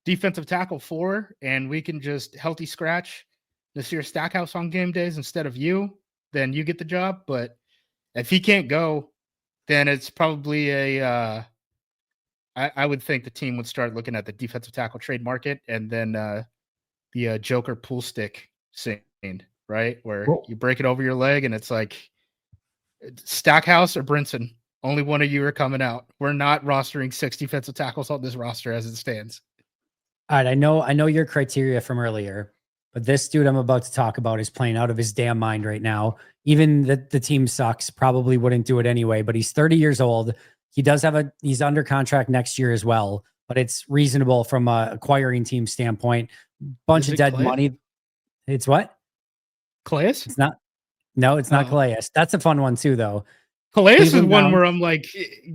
defensive tackle 4, and we can just healthy scratch this year Stackhouse on game days instead of you, then you get the job. But if he can't go, then it's probably I would think the team would start looking at the defensive tackle trade market, and then the Joker pool stick scene, right? Where you break it over your leg and it's like Stackhouse or Brinson. Only one of you are coming out. We're not rostering 6 defensive tackles on this roster as it stands. All right. I know your criteria from earlier, but this dude I'm about to talk about is playing out of his damn mind right now. Even the team sucks, probably wouldn't do it anyway, but he's 30 years old. He's under contract next year as well, but it's reasonable from a acquiring team standpoint. Bunch of dead money. It's what? Calais? It's not. No, it's not Calais. That's a fun one too, though. Calais is one where I'm like,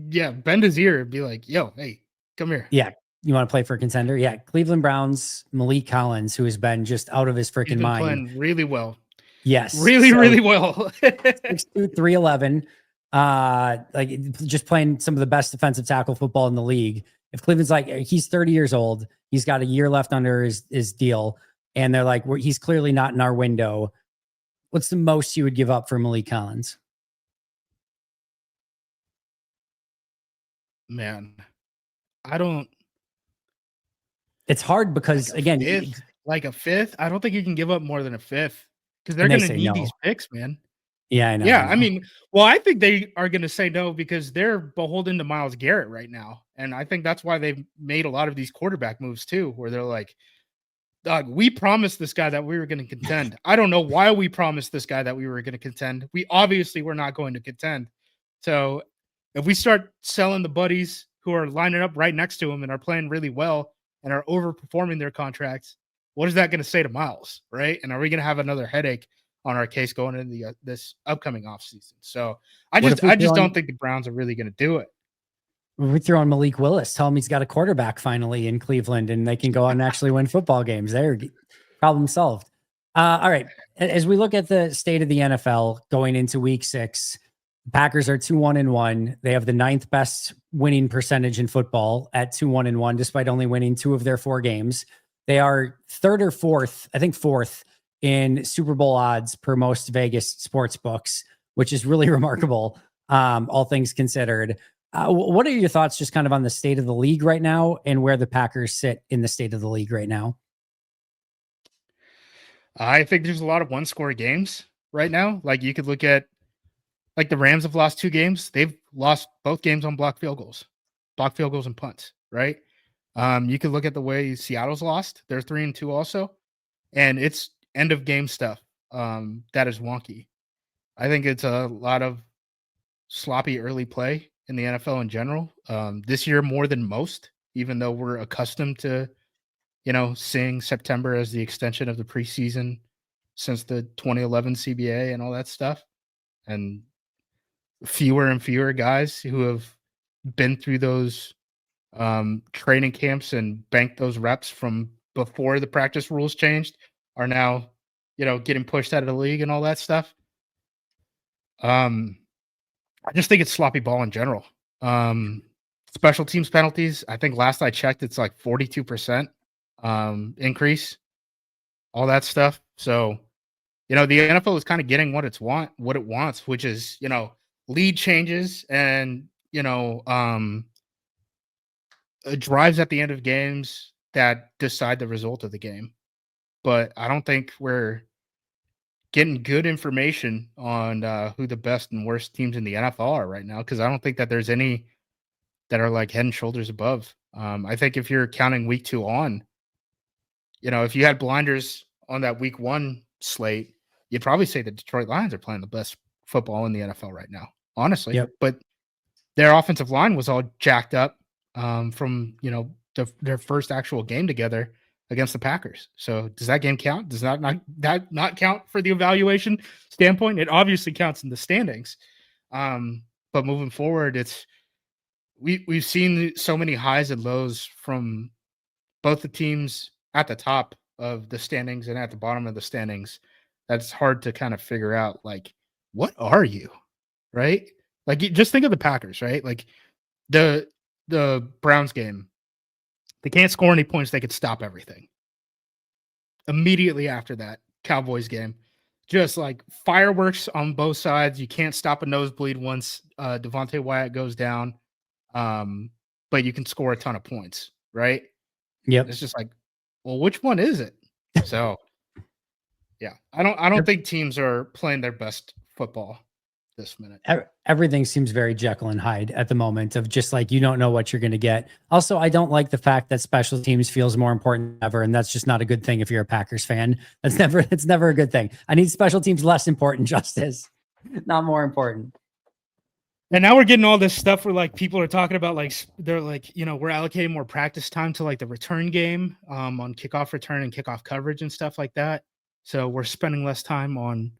yeah, bend his ear and be like, yo, hey, come here. Yeah. You want to play for a contender? Yeah. Cleveland Browns, Malik Collins, who has been just out of his freaking mind. Playing really well. Yes. Really well. 6'2", 311. Like, just playing some of the best defensive tackle football in the league. If Cleveland's like, he's 30 years old, he's got a year left under his deal, and they're like, he's clearly not in our window. What's the most you would give up for Malik Collins? Man, I don't. It's hard because, like a fifth. I don't think you can give up more than a fifth, because they're going to need these picks, man. Yeah, I know. Yeah, I mean, well, I think they are going to say no because they're beholden to Myles Garrett right now, and I think that's why they've made a lot of these quarterback moves too, where they're like, "Dog, we promised this guy that we were going to contend. I don't know why we promised this guy that we were going to contend. We obviously were not going to contend. So if we start selling the buddies who are lining up right next to him and are playing really well and are overperforming their contracts, what is that going to say to Miles, right? And are we going to have another headache on our case going into the this upcoming offseason? So I just don't think the Browns are really going to do it. We throw on Malik Willis, tell him he's got a quarterback finally in Cleveland, and they can go out and actually win football games. There, problem solved. All right. As we look at the state of the NFL going into Week 6, Packers are 2-1-1. They have the 9th best winning percentage in football at 2-1-1, despite only winning 2 of their 4 games. They are 3rd or 4th, I think 4th in Super Bowl odds per most Vegas sports books, which is really remarkable, all things considered. What are your thoughts just kind of on the state of the league right now and where the Packers sit in the state of the league right now? I think there's a lot of one-score games right now. Like you could look at, like the Rams have lost 2 games. They've lost both games on blocked field goals and punts, right? You could look at the way Seattle's lost. They're 3-2 also. And it's end of game stuff that is wonky. I think it's a lot of sloppy early play in the NFL in general. This year more than most, even though we're accustomed to, seeing September as the extension of the preseason since the 2011 CBA and all that stuff. And fewer and fewer guys who have been through those training camps and banked those reps from before the practice rules changed are now, getting pushed out of the league and all that stuff. I just think it's sloppy ball in general. Special teams penalties, I think last I checked, it's like 42% increase, all that stuff. So, the NFL is kind of getting what it wants, which is, lead changes and, drives at the end of games that decide the result of the game. But I don't think we're getting good information on who the best and worst teams in the NFL are right now, because I don't think that there's any that are like head and shoulders above. I think if you're counting week 2 on, if you had blinders on that week 1 slate, you'd probably say the Detroit Lions are playing the best football in the NFL right now, honestly. Yep. But their offensive line was all jacked up from, their first actual game together against the Packers. So does that game count? Does that not count for the evaluation standpoint? It obviously counts in the standings. But moving forward, we've seen so many highs and lows from both the teams at the top of the standings and at the bottom of the standings. That's hard to kind of figure out, like, what are you, right? Like, just think of the Packers, right? Like the Browns game, they can't score any points. They could stop everything. Immediately after that, Cowboys game, just like fireworks on both sides. You can't stop a nosebleed once Devontae Wyatt goes down, but you can score a ton of points, right? Yep. It's just like, well, which one is it? So, yeah, I don't think teams are playing their best football this minute. Everything seems very Jekyll and Hyde at the moment, of just like, you don't know what you're going to get. Also, I don't like the fact that special teams feels more important than ever, and that's just not a good thing if you're a Packers fan. It's never a good thing. I need special teams less important, Justis, not more important. And now we're getting all this stuff where like people are talking about, like, they're like, we're allocating more practice time to like the return game on kickoff return and kickoff coverage and stuff like that. So we're spending less time on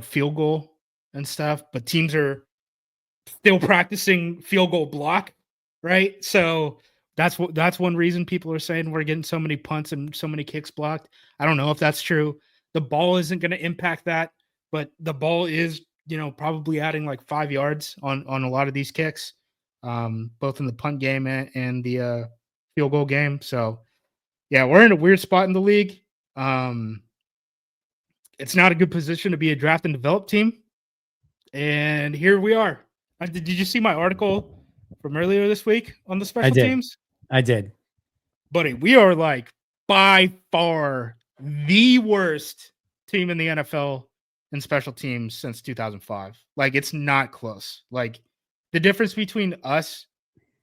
field goal and stuff, but teams are still practicing field goal block, right? So that's one reason people are saying we're getting so many punts and so many kicks blocked. I don't know if that's true. The ball isn't going to impact that, but the ball is, probably adding like 5 yards on a lot of these kicks, both in the punt game and the field goal game. So yeah, we're in a weird spot in the league. It's not a good position to be a draft and develop team. And here we are. Did you see my article from earlier this week on the special teams? I did. Buddy, we are like by far the worst team in the NFL in special teams since 2005. Like, it's not close. Like, the difference between us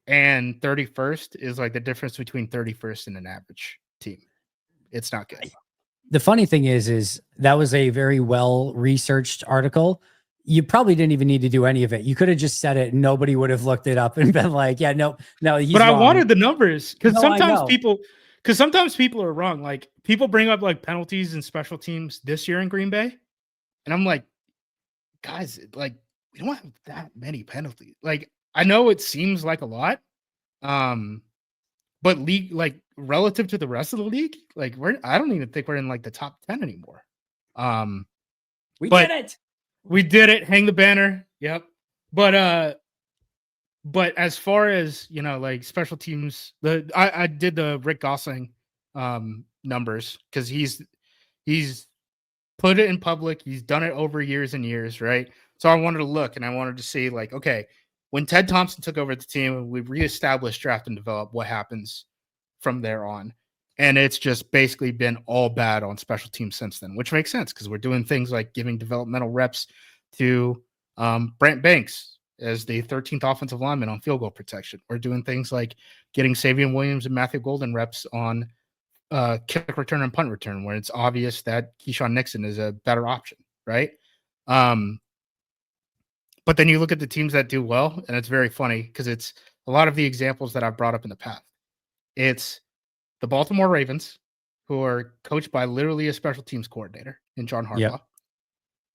and 31st is like the difference between 31st and an average team. It's not good. The funny thing is that was a very well researched article. You probably didn't even need to do any of it. You could have just said it and nobody would have looked it up and been like, yeah, no, he's But wrong. I wanted the numbers because sometimes people are wrong. Like, people bring up like penalties and special teams this year in Green Bay. And I'm like, guys, like, we don't have that many penalties. Like, I know it seems like a lot. But league, like, relative to the rest of the league, like, I don't even think we're in like the top 10 anymore. We did it. We did it. Hang the banner. Yep. But as far as, you know, like special teams, I did the Rick Gosling numbers because he's put it in public. He's done it over years and years, right? So I wanted to look and I wanted to see, like, okay, when Ted Thompson took over the team, we reestablished draft and develop, what happens from there on. And it's just basically been all bad on special teams since then, which makes sense because we're doing things like giving developmental reps to Brent Banks as the 13th offensive lineman on field goal protection. We're doing things like getting Savion Williams and Matthew Golden reps on kick return and punt return, where it's obvious that Keyshawn Nixon is a better option, right? But then you look at the teams that do well, and it's very funny because it's a lot of the examples that I've brought up in the past. It's the Baltimore Ravens, who are coached by literally a special teams coordinator in John Harbaugh. Yep.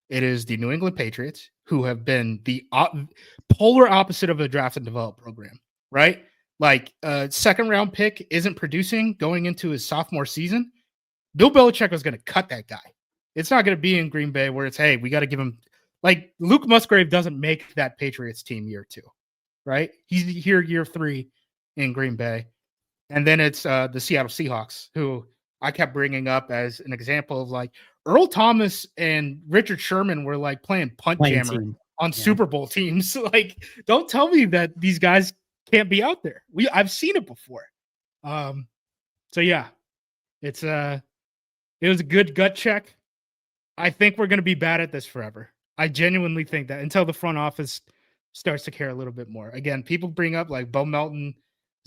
It is the New England Patriots, who have been the polar opposite of a draft and develop program, right? Like, a second-round pick isn't producing going into his sophomore season. Bill Belichick was going to cut that guy. It's not going to be in Green Bay where it's, hey, we got to give him – like, Luke Musgrave doesn't make that Patriots team year 2, right? He's here year 3 in Green Bay. And then it's the Seattle Seahawks, who I kept bringing up as an example of, like, Earl Thomas and Richard Sherman were like playing jammer on Super Bowl teams. Like, don't tell me that these guys can't be out there. I've seen it before. So yeah, it was a good gut check. I think we're going to be bad at this forever. I genuinely think that, until the front office starts to care a little bit more. Again, people bring up like Bo Melton,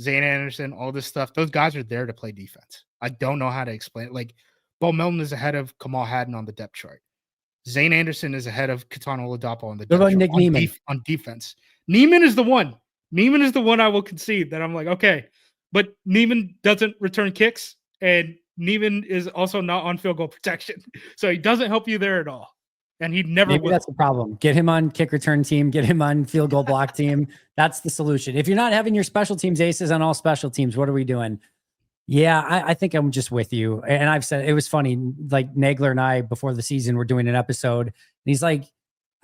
Zane Anderson, all this stuff. Those guys are there to play defense. I don't know how to explain it. Like, Bo Melton is ahead of Kamal Hadden on the depth chart. Zane Anderson is ahead of Katana Oladapo on the depth chart. Nick Neiman? On defense. Neiman is the one. Neiman is the one I will concede that I'm like, okay, but Neiman doesn't return kicks, and Neiman is also not on field goal protection. So he doesn't help you there at all. And he never will. That's the problem. Get him on kick return team, get him on field goal block team. That's the solution. If you're not having your special teams aces on all special teams, what are we doing? Yeah, I think I'm just with you. And I've said, it was funny, like Nagler and I before the season were doing an episode, and he's like,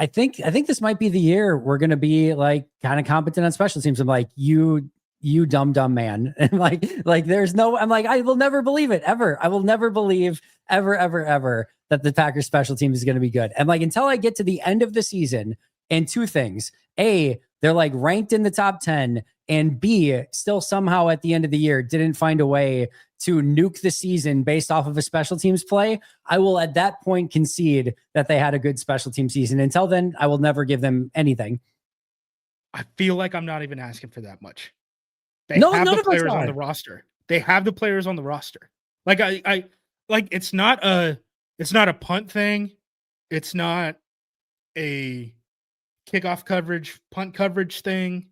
I think this might be the year we're going to be like kind of competent on special teams. I'm like, you dumb man. And like there's no, I'm like, I will never believe it ever. I will never believe ever that the Packers special team is going to be good. And like, until I get to the end of the season, and two things: A, they're like ranked in the top 10, and B, still somehow at the end of the year didn't find a way to nuke the season based off of a special teams play, I will at that point concede that they had a good special team season. Until then, I will never give them anything. I feel like I'm not even asking for that much. They have the players on the roster. They have the players on the roster. Like, I like, it's not a punt thing. It's not a kickoff coverage, punt coverage thing.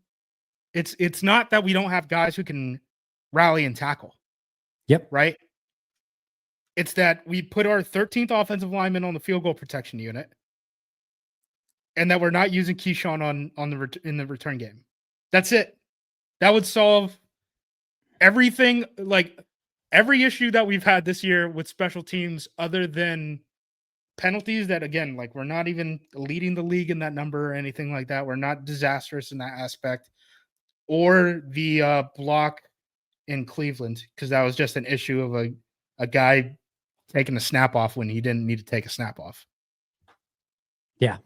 It's not that we don't have guys who can rally and tackle. Yep. Right. It's that we put our 13th offensive lineman on the field goal protection unit, and that we're not using Keyshawn in the return game. That's it. That would solve everything. Like, every issue that we've had this year with special teams, other than penalties that, again, like, we're not even leading the league in that number or anything like that. We're not disastrous in that aspect. Or the block in Cleveland, because that was just an issue of a guy taking a snap off when he didn't need to take a snap off. Yeah.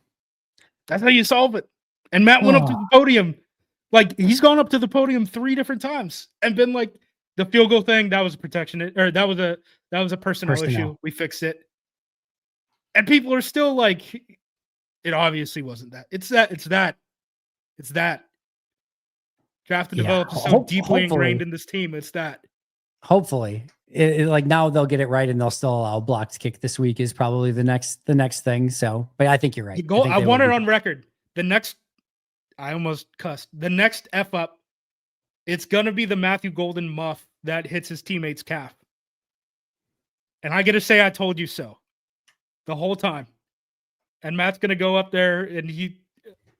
That's how you solve it. And Matt went up to the podium. Like, he's gone up to the podium 3 different times and been like, the field goal thing, that was a protection, or that was a personnel issue. We fixed it. And people are still like, it obviously wasn't that. It's that. Draft and develop is so deeply ingrained in this team. It's that. Hopefully. Like now they'll get it right and they'll still allow blocked kick this week is probably the next thing. So, but I think you're right. I want it on record. I almost cussed. The next F up, it's going to be the Matthew Golden muff that hits his teammate's calf. And I get to say, I told you so the whole time. And Matt's going to go up there and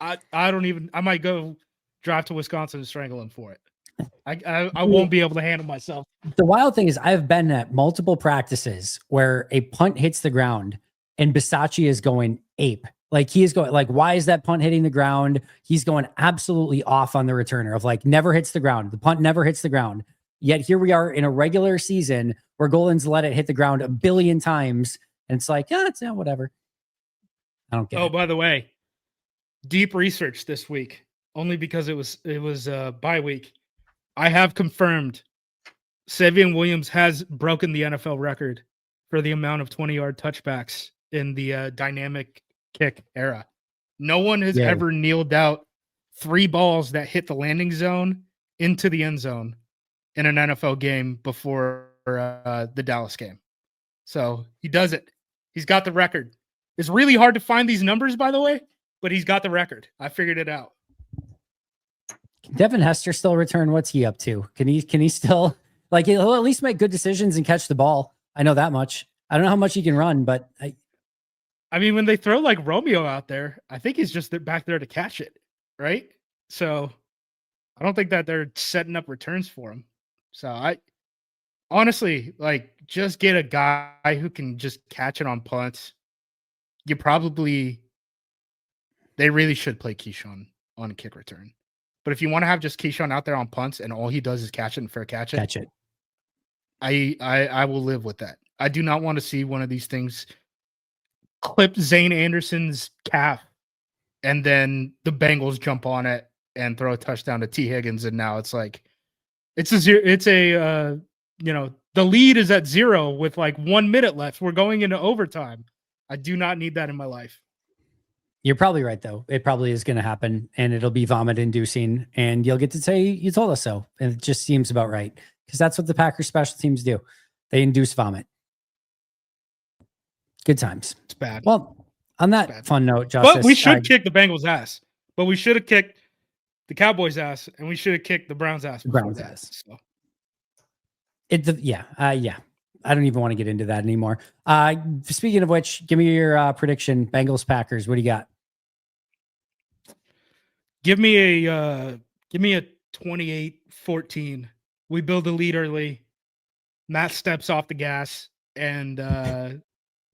I might go drive to Wisconsin and strangle him for it. I won't be able to handle myself. The wild thing is I've been at multiple practices where a punt hits the ground and Bisaccia is going ape. Like he is going like, why is that punt hitting the ground? He's going absolutely off on the returner of like never hits the ground. The punt never hits the ground. Yet here we are in a regular season where Golan's let it hit the ground 1 billion times. And it's like, it's whatever. I don't get it. Oh, by the way, deep research this week, only because it was bye week. I have confirmed Savion Williams has broken the NFL record for the amount of 20-yard touchbacks in the dynamic kick era. No one has ever kneeled out 3 balls that hit the landing zone into the end zone in an NFL game before the Dallas game. So he does it. He's got the record. It's really hard to find these numbers, by the way, but he's got the record. I figured it out. Can Devin Hester still return? What's he up to? Can he still like he'll at least make good decisions and catch the ball? I know that much. I don't know how much he can run, but I mean, when they throw like Romeo out there, I think he's just back there to catch it, right? So I don't think that they're setting up returns for him. So I honestly like just get a guy who can just catch it on punts. They really should play Keyshawn on a kick return. But if you want to have just Keyshawn out there on punts and all he does is catch it and fair catch it. I will live with that. I do not want to see one of these things clip Zane Anderson's calf and then the Bengals jump on it and throw a touchdown to T. Higgins. And now it's like, the lead is at 0 with like 1 minute left. We're going into overtime. I do not need that in my life. You're probably right, though. It probably is going to happen, and it'll be vomit-inducing, and you'll get to say you told us so. And it just seems about right, because that's what the Packers special teams do. They induce vomit. Good times. It's bad. Well, on that fun note, Justis. But we should kick the Bengals' ass. But we should have kicked the Cowboys' ass, and we should have kicked the Browns' ass. So. I don't even want to get into that anymore. Speaking of which, give me your prediction. Bengals Packers. What do you got? Give me a 28-14. We build a lead early. Matt steps off the gas, and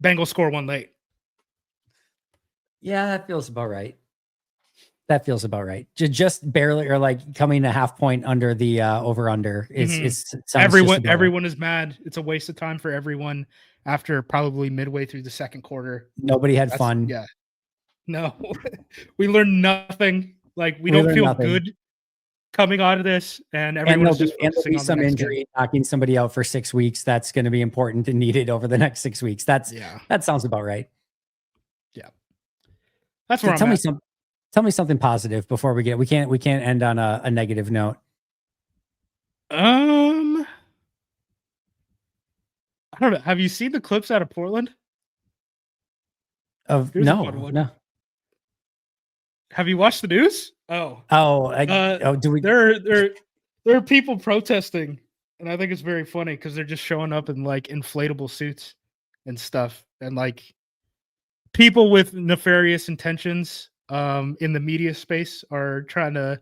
Bengals score 1 late. Yeah, that feels about right. Just barely, or like coming a half point under the over under. Everyone is mad. It's a waste of time for everyone after probably midway through the second quarter. Nobody had fun. Yeah. No, we learned nothing. Like we don't feel good coming out of this, and everyone's just focusing on some injury, knocking somebody out for 6 weeks. That's going to be important and needed over the next 6 weeks. That sounds about right. Yeah, that's where I'm at. Tell me something positive before we can't end on a negative note. I don't know. Have you seen the clips out of Portland? No. Have you watched the news? Do we? There are people protesting, and I think it's very funny because they're just showing up in like inflatable suits and stuff, and like people with nefarious intentions in the media space are trying to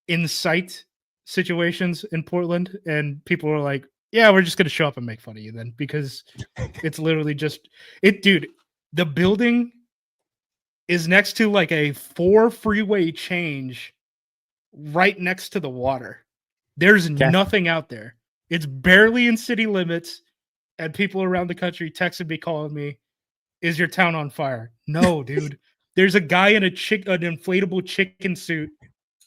incite situations in Portland, and people are like, yeah, we're just going to show up and make fun of you then, because it's literally just it, dude. The building is next to like a 4-freeway change right next to the water. There's nothing out there. It's barely in city limits, and people around the country texted me, calling me, is your town on fire? No, dude. There's a guy in an inflatable chicken suit,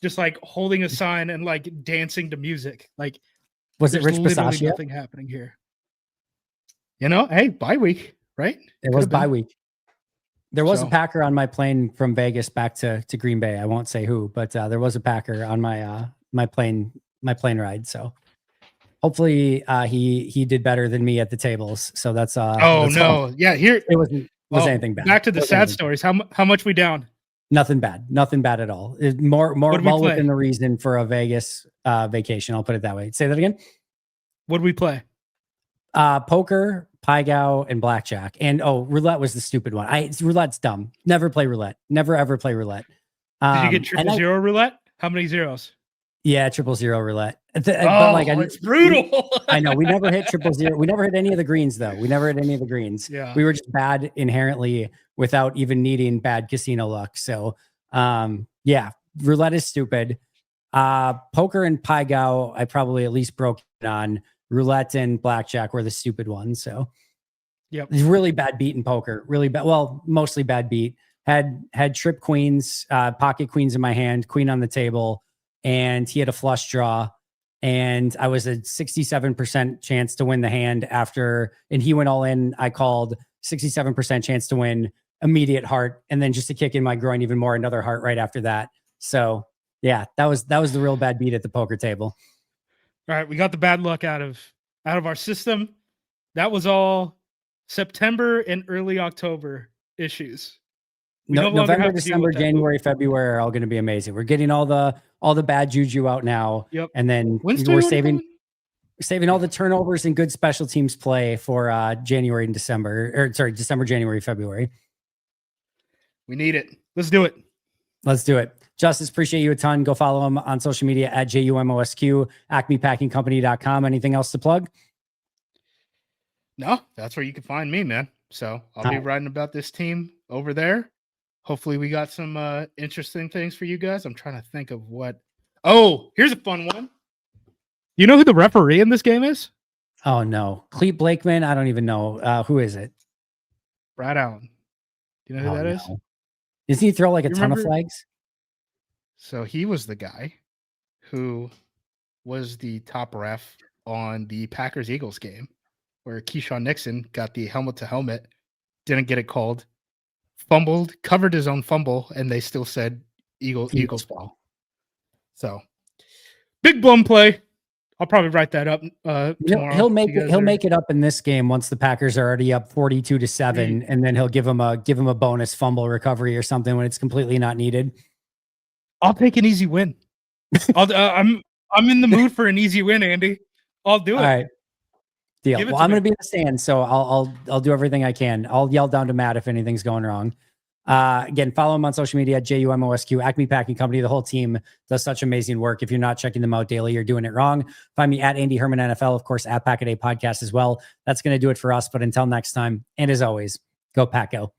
just like holding a sign and like dancing to music. Like, was it Rich Bisaccia? Nothing happening here. Hey, bye week, right? It was bye week. There was a Packer on my plane from Vegas back to Green Bay. I won't say who, but there was a Packer on my plane ride. So hopefully he did better than me at the tables. So that's that's no. all. Yeah, here it wasn't anything bad. Back to the sad stories. How much we down? Nothing bad at all. More well within the reason for a Vegas vacation. I'll put it that way. Say that again. What did we play? Poker, Pai-Gow, and blackjack. And roulette was the stupid one. Roulette's dumb. Never play roulette. Never ever play roulette. Did you get triple zero roulette? How many zeros? Yeah, 000 roulette. But it's brutal. I know. We never hit 000. We never hit any of the greens, though. Yeah. We were just bad inherently without even needing bad casino luck. So, yeah, roulette is stupid. Poker and Pai-Gow, I probably at least broke it on. Roulette and blackjack were the stupid ones. So, yep, really bad beat in poker. Really bad. Well, mostly bad beat. Had trip queens, pocket queens in my hand, queen on the table. And he had a flush draw, and I was a 67% chance to win the hand after, and he went all in. I called 67% chance to win, immediate heart, and then just to kick in my groin even more, another heart right after that. So yeah, that was the real bad beat at the poker table. All right, we got the bad luck out of our system. That was all September and early October issues. November, December, January, February are all going to be amazing. We're getting all the bad juju out now. Yep. And then we're saving all the turnovers and good special teams play for January and December, December, January, February. We need it. Let's do it. Justis, appreciate you a ton. Go follow him on social media at JUMOSQ, acmepackingcompany.com. Anything else to plug? No, that's where you can find me, man. So I'll be writing about this team over there. Hopefully we got some interesting things for you guys. I'm trying to think of what. Oh, here's a fun one. You know who the referee in this game is? Oh, no. Clete Blakeman? I don't even know. Who is it? Brad Allen. Do you know who that is? Doesn't he throw like a ton of flags? So he was the guy who was the top ref on the Packers-Eagles game where Keyshawn Nixon got the helmet-to-helmet, didn't get it called, fumbled, covered his own fumble, and they still said Eagles ball. So big bum play. I'll probably write that up tomorrow. He'll make it up in this game once the Packers are already up 42-7, and then he'll give him a bonus fumble recovery or something when it's completely not needed. I'll take an easy win. I'm in the mood for an easy win, Andy. I'll do it. All right. Deal. Well, I'm going to be in the stand, so I'll do everything I can. I'll yell down to Matt if anything's going wrong. Again, follow him on social media at JUMOSQ, Acme Packing Company. The whole team does such amazing work. If you're not checking them out daily, you're doing it wrong. Find me at Andy Herman NFL, of course, at Pack a Day Podcast as well. That's going to do it for us. But until next time, and as always, go Pack-Go.